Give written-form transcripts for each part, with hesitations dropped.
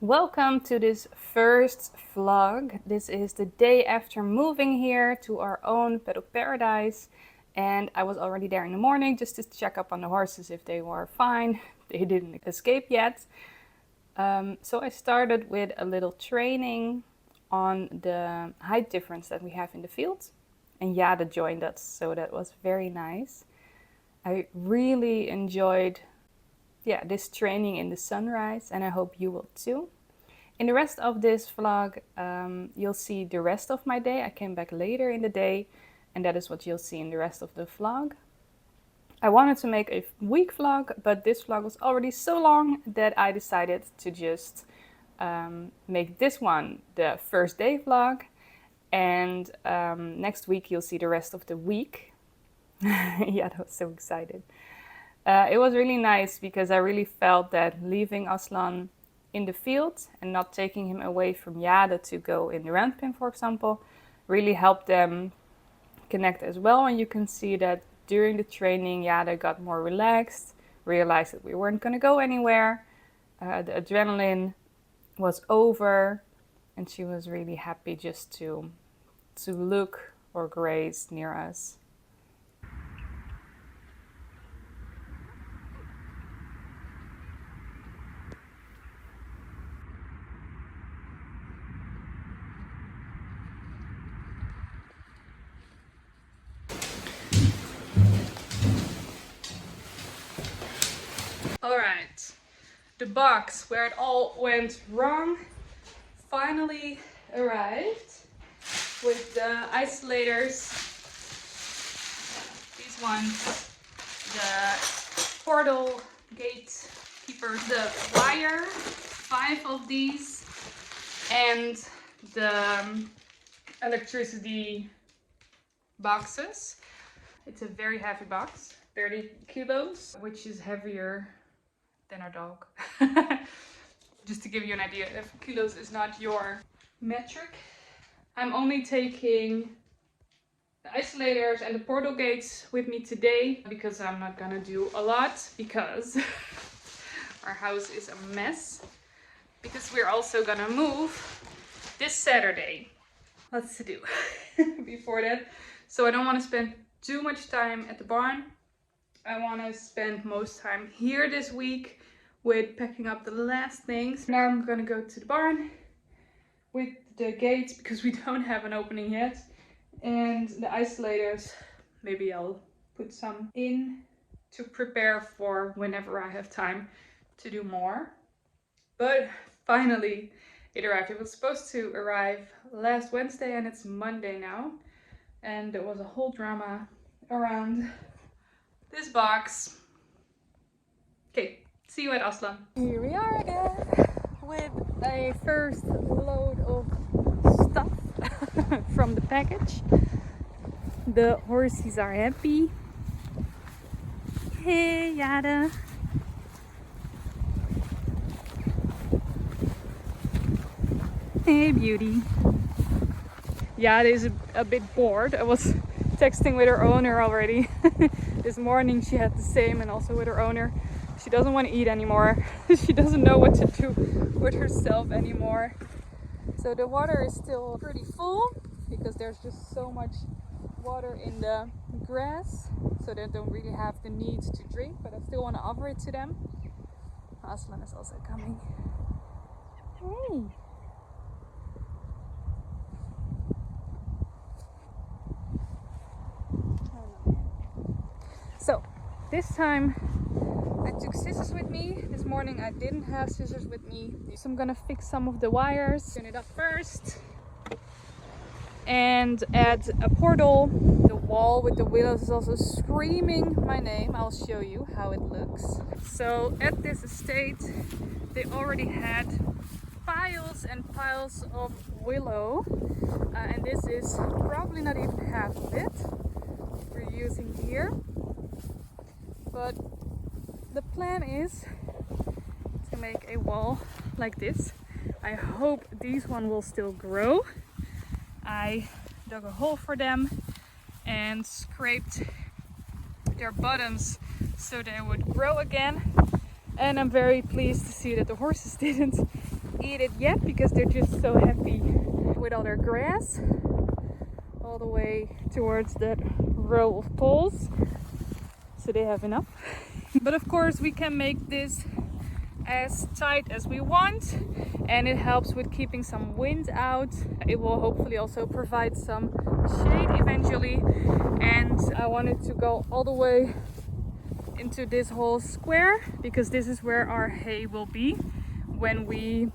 Welcome to this first vlog. This is the day after moving here to our own Paddock paradise, and I was already there in the morning just to check up on the horses if they were fine. They didn't escape yet. So I started with a little training on the height difference that we have in the field, and Jade joined us, so that was very nice. I really enjoyed this training in the sunrise, and I hope you will too. In the rest of this vlog, you'll see the rest of my day. I came back later in the day, and that is what you'll see in the rest of the vlog. I wanted to make a week vlog, but this vlog was already so long that I decided to just make this one the first day vlog, and next week you'll see the rest of the week. Yeah, I was so excited. It was really nice because I really felt that leaving Aslan in the field and not taking him away from Jade to go in the round pen, for example, really helped them connect as well. And you can see that during the training, Jade got more relaxed, realized that we weren't going to go anywhere. The adrenaline was over, and she was really happy just to look or graze near us. Alright, the box where it all went wrong finally arrived with the isolators. These ones, the portal gate keepers, the wire, 5 of these, and the electricity boxes. It's a very heavy box, 30 kilos, which is heavier than our dog. Just to give you an idea, if kilos is not your metric. I'm only taking the isolators and the portal gates with me today because I'm not gonna do a lot because our house is a mess. Because we're also gonna move this Saturday. Lots to do before that. So I don't want to spend too much time at the barn. I want to spend most time here this week with packing up the last things. Now I'm gonna go to the barn with the gates because we don't have an opening yet, and the isolators. Maybe I'll put some in to prepare for whenever I have time to do more. But finally it arrived. It was supposed to arrive last Wednesday and it's Monday now, and there was a whole drama around this box. Okay, see you at Aslan. Here we are again with a first load of stuff from the package. The horses are happy. Hey, Jade. Hey, beauty. Jade is a bit bored. I was texting with her owner already. This morning she had the same, and also with her owner. She doesn't want to eat anymore. She doesn't know what to do with herself anymore. So the water is still pretty full because there's just so much water in the grass, so they don't really have the need to drink, but I still want to offer it to them. Aslan is also coming. Hey! So this time I took scissors with me. This morning I didn't have scissors with me. So I'm gonna fix some of the wires. Turn it up first and add a portal. The wall with the willows is also screaming my name. I'll show you how it looks. So at this estate they already had piles and piles of willow, and this is probably not even half of it we're using here. But the plan is to make a wall like this. I hope these one will still grow. I dug a hole for them and scraped their bottoms so they would grow again. And I'm very pleased to see that the horses didn't eat it yet because they're just so happy with all their grass all the way towards that row of poles, so they have enough. But of course we can make this as tight as we want, and it helps with keeping some wind out. It will hopefully also provide some shade eventually, and I wanted to go all the way into this whole square because this is where our hay will be when we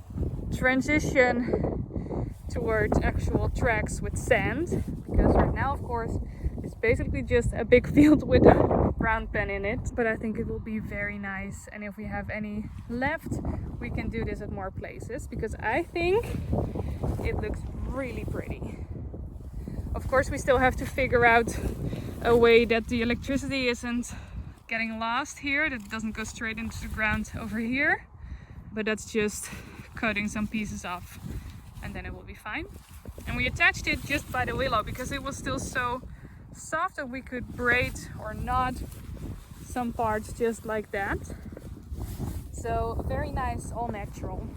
transition towards actual tracks with sand, because right now of course it's basically just a big field with a round pen in it. But I think it will be very nice, and if we have any left we can do this at more places because I think it looks really pretty. Of course we still have to figure out a way that the electricity isn't getting lost here, that it doesn't go straight into the ground over here, but that's just cutting some pieces off and then it will be fine. And we attached it just by the willow because it was still so soft that we could braid or knot some parts just like that. So very nice, all natural.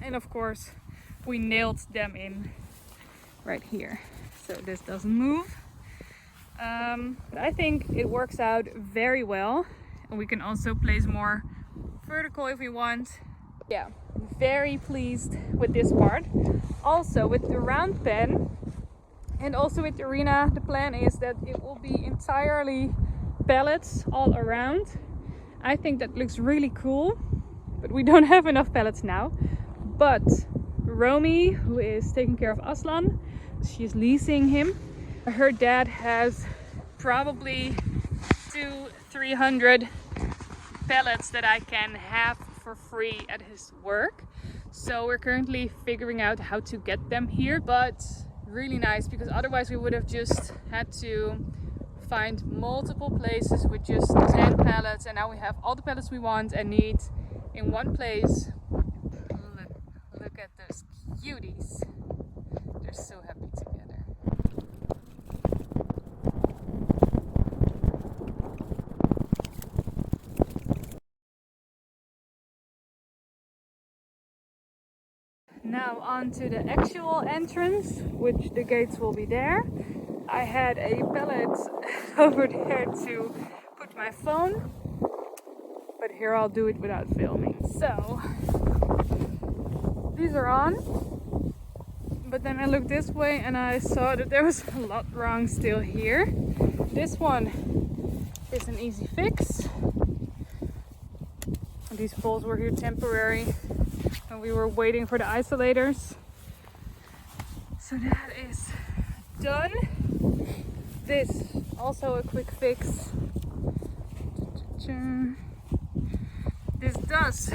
And of course we nailed them in right here so this doesn't move. I think it works out very well, and we can also place more vertical if we want. Yeah, very pleased with this part. Also with the round pen and also with the arena, the plan is that it will be entirely pallets all around. I think that looks really cool, but we don't have enough pallets now. But Romy, who is taking care of Aslan, she's leasing him. Her dad has probably 200-300 pallets that I can have for free at his work. So we're currently figuring out how to get them here, but really nice because otherwise we would have just had to find multiple places with just 10 pallets, and now we have all the pallets we want and need in one place. Look at those cuties. They're so happy together. Now on to the actual entrance, which the gates will be there. I had a pallet over there to put my phone, but here I'll do it without filming. So these are on, but then I looked this way and I saw that there was a lot wrong still here. This one is an easy fix. These poles were here temporary and we were waiting for the isolators. So that is done. This also a quick fix. This does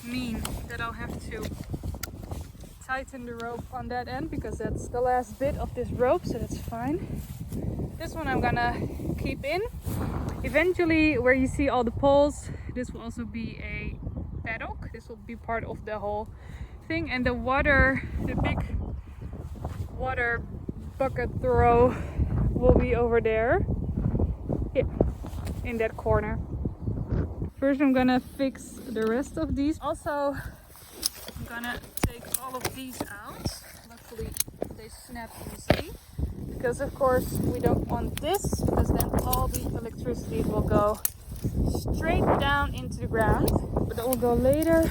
mean that I'll have to tighten the rope on that end because that's the last bit of this rope, so that's fine. This one I'm gonna keep in. Eventually, where you see all the poles, this will also be a paddock. This will be part of the whole thing, and the big water bucket throw will be over there. Yeah, in that corner. First I'm gonna fix the rest of these. Also, I'm gonna take all of these out. Luckily they snap easily, because of course we don't want this, because then all the electricity will go straight down into the ground, but that will go later.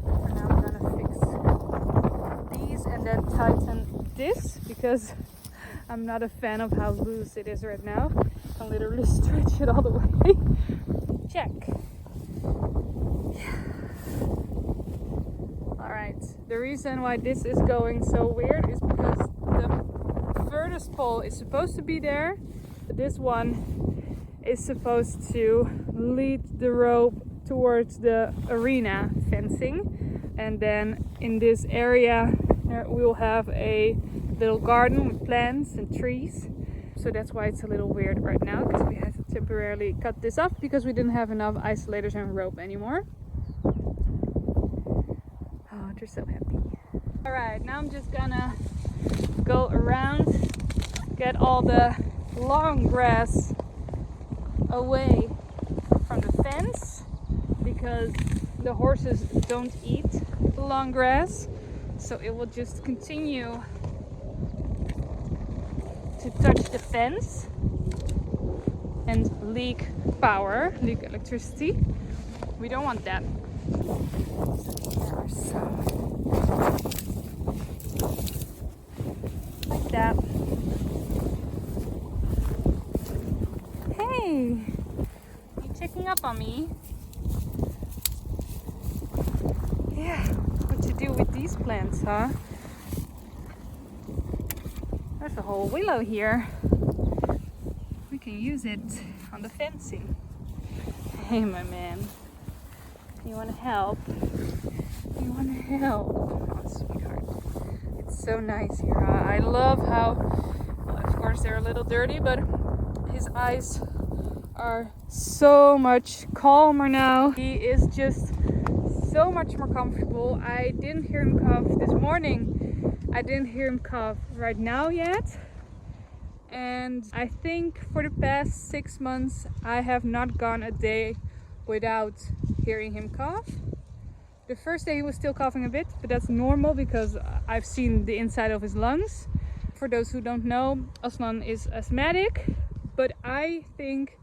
For now I'm gonna fix these and then tighten this, because I'm not a fan of how loose it is right now. I can literally stretch it all the way. Check. Yeah. Alright, the reason why this is going so weird is because the furthest pole is supposed to be there. This one is supposed to lead the rope towards the arena fencing. And then in this area we will have a little garden with plants and trees. So that's why it's a little weird right now, because we had to temporarily cut this off because we didn't have enough isolators and rope anymore. Oh, they're so happy. Alright, now I'm just gonna go around, get all the long grass away from the fence, because the horses don't eat the long grass, so it will just continue to touch the fence and leak power, leak electricity. We don't want that. Like that. Hey, you checking up on me? Yeah, what to do with these plants, huh? There's a whole willow here. We can use it on the fencing. Hey, my man. You want to help? You want to help? Oh, sweetheart. It's so nice here. I love how, well, of course, they're a little dirty, but his eyes are so much calmer now. He is just so much more comfortable. I didn't hear him cough this morning. I didn't hear him cough right now yet. And I think for the past 6 months, I have not gone a day without hearing him cough. The first day he was still coughing a bit, but that's normal because I've seen the inside of his lungs. For those who don't know, Aslan is asthmatic, but I think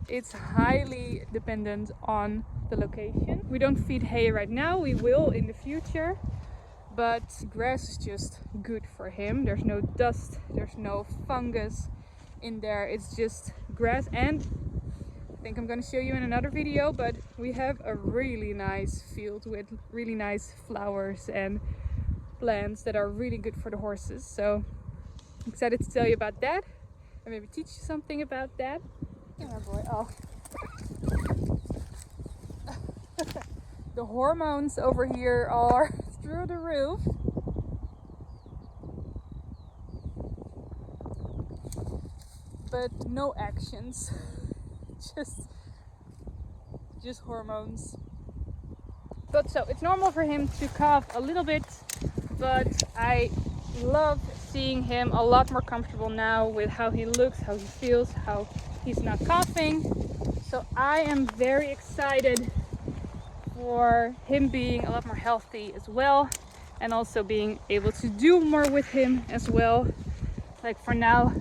it's highly dependent on the location. We don't feed hay right now, we will in the future, but grass is just good for him. There's no dust, there's no fungus in there, it's just grass. And I think I'm going to show you in another video, but we have a really nice field with really nice flowers and plants that are really good for the horses. So I'm excited to tell you about that and maybe teach you something about that. Here, my boy. Oh. The hormones over here are through the roof. But no actions. just hormones. But so it's normal for him to cough a little bit, but I love seeing him a lot more comfortable now with how he looks, how he feels, how he's not coughing. So I am very excited for him being a lot more healthy as well, and also being able to do more with him as well. Like for now,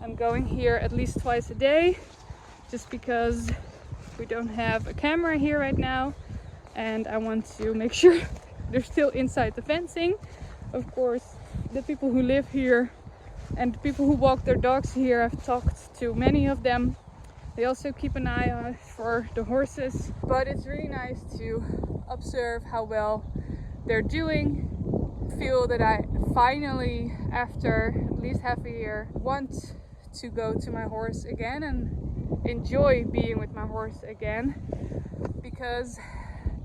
I'm going here at least twice a day, just because we don't have a camera here right now, and I want to make sure they're still inside the fencing. Of course, the people who live here and the people who walk their dogs here, I've talked to many of them. They also keep an eye out for the horses, but it's really nice to observe how well they're doing. I feel that I finally, after at least half a year, want to go to my horse again and enjoy being with my horse again, because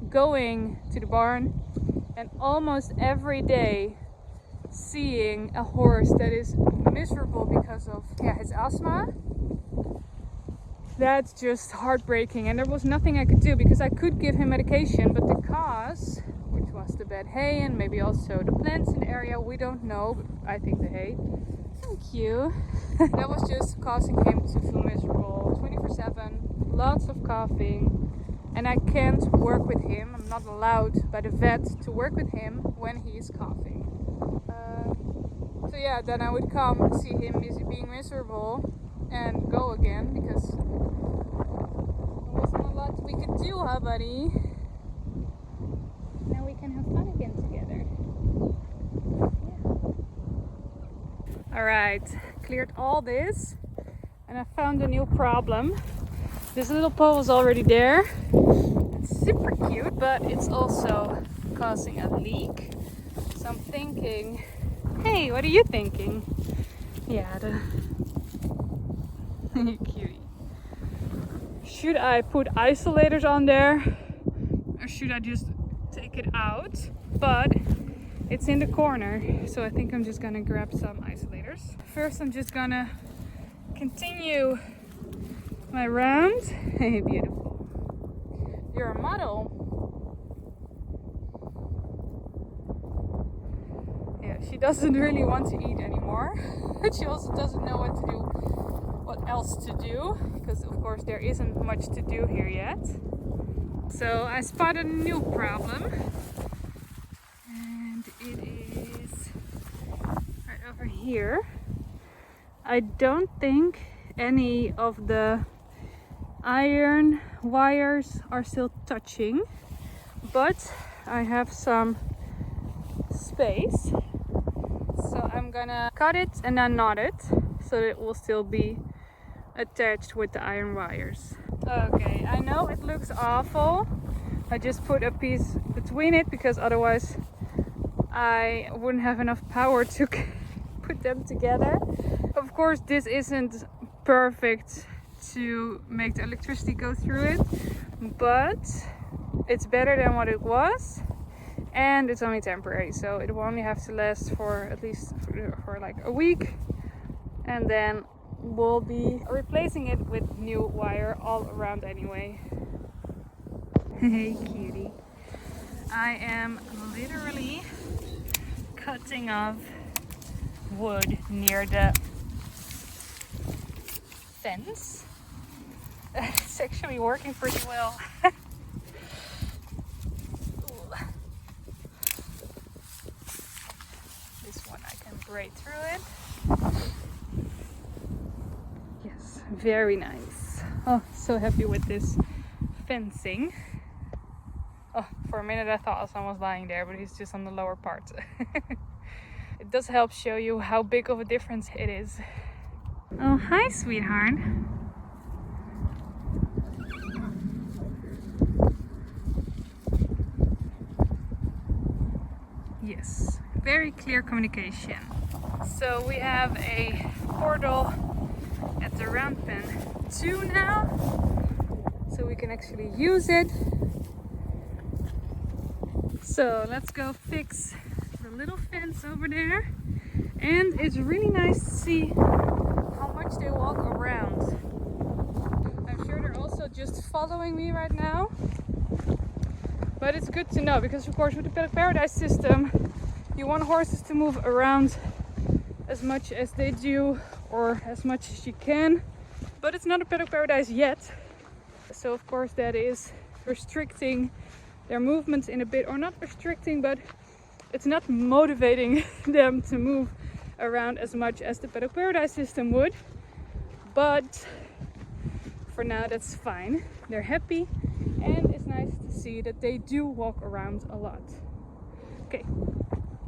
going to the barn and almost every day seeing a horse that is miserable because of his asthma, that's just heartbreaking. And there was nothing I could do, because I could give him medication, but the cause, which was the bad hay and maybe also the plants in the area, we don't know, but I think the hay, thank you, that was just causing him to feel miserable 24/7, lots of coughing. And I can't work with him. I'm not allowed by the vet to work with him when he is coughing. So yeah, then I would come and see him being miserable and go again, because there wasn't a lot we could do, huh, buddy? Now we can have fun again together. Yeah. Alright, cleared all this, and I found a new problem. This little pole is already there. It's super cute, but it's also causing a leak. So I'm thinking, hey, what are you thinking? Yeah, cutie. Should I put isolators on there, or should I just take it out? But it's in the corner, so I think I'm just gonna grab some isolators. First, I'm just gonna continue my round. Hey, beautiful. You're a model. Yeah, she doesn't really want to eat anymore. But she also doesn't know what else to do, because of course there isn't much to do here yet. So I spotted a new problem, and it is right over here. I don't think any of the iron wires are still touching, but I have some space, so I'm gonna cut it and then knot it so that it will still be attached with the iron wires. Okay, I know it looks awful. I just put a piece between it because otherwise I wouldn't have enough power to put them together. Of course, this isn't perfect to make the electricity go through it, but it's better than what it was, and it's only temporary, so it will only have to last for at least for like a week, and then we'll be replacing it with new wire all around anyway. Hey cutie. I am literally cutting off wood near the fence. It's actually working pretty well. This one I can braid through it. Yes, very nice. Oh, so happy with this fencing. Oh, for a minute I thought someone was lying there, but he's just on the lower part. It does help show you how big of a difference it is. Oh, hi, sweetheart. Yes, very clear communication. So we have a portal at the round pen 2 now, so we can actually use it. So let's go fix the little fence over there. And it's really nice to see how much they walk around. I'm sure they're also just following me right now. But it's good to know, because of course with the Paddock Paradise system, you want horses to move around as much as they do, or as much as you can. But it's not a Paddock Paradise yet. So of course that is restricting their movements in a bit, or not restricting, but it's not motivating them to move around as much as the Paddock Paradise system would. But for now that's fine. They're happy, and it's nice to see that they do walk around a lot. Okay,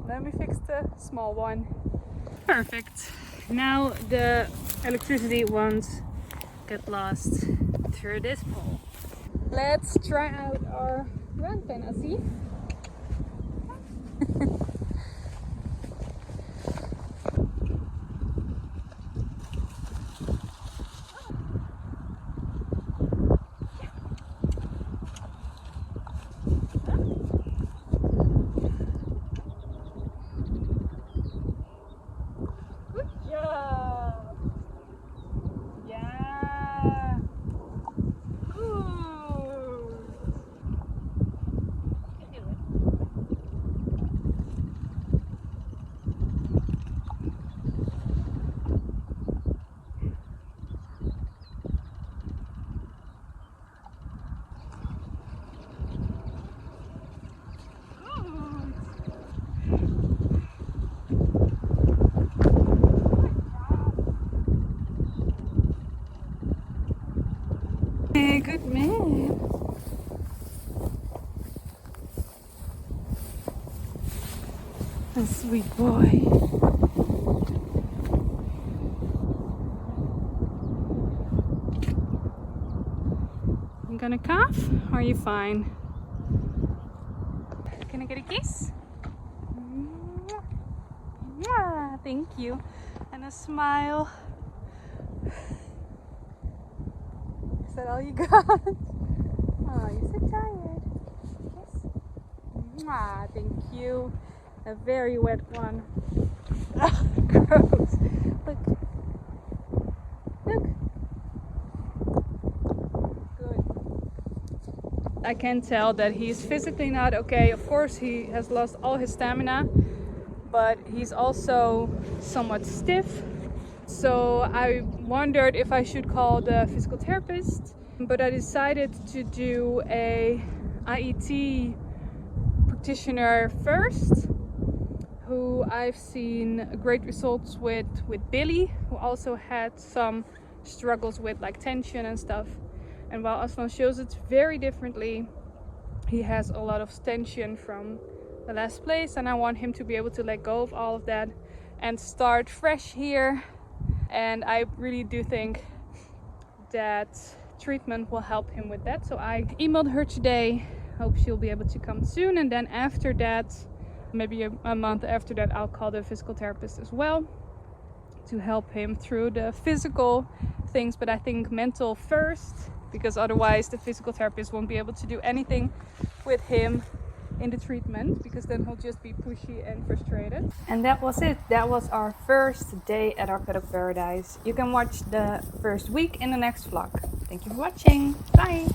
let me fix the small one. Perfect. Now the electricity won't get lost through this pole. Let's try out our round pen, Assie. Hey, good man. A sweet boy. You gonna cough? Or are you fine? Can I get a kiss? Mwah. Thank you. And a smile. Is that all you got? Oh, you're so tired. Yes. Mwah, thank you. A very wet one. Oh, gross. Look. Look. Good. I can tell that he's physically not okay. Of course, he has lost all his stamina, but he's also somewhat stiff. So I wondered if I should call the physical therapist, but I decided to do a IET practitioner first, who I've seen great results with Billy, who also had some struggles with like tension and stuff. And while Aslan shows it very differently, he has a lot of tension from the last place, and I want him to be able to let go of all of that and start fresh here. And I really do think that treatment will help him with that. So I emailed her today, hope she'll be able to come soon, and then after that, maybe a month after that, I'll call the physical therapist as well to help him through the physical things, but I think mental first, because otherwise the physical therapist won't be able to do anything with him in the treatment, because then he'll just be pushy and frustrated. And that was it. That was our first day at our Paddock Paradise. You can watch the first week in the next vlog. Thank you for watching. Bye!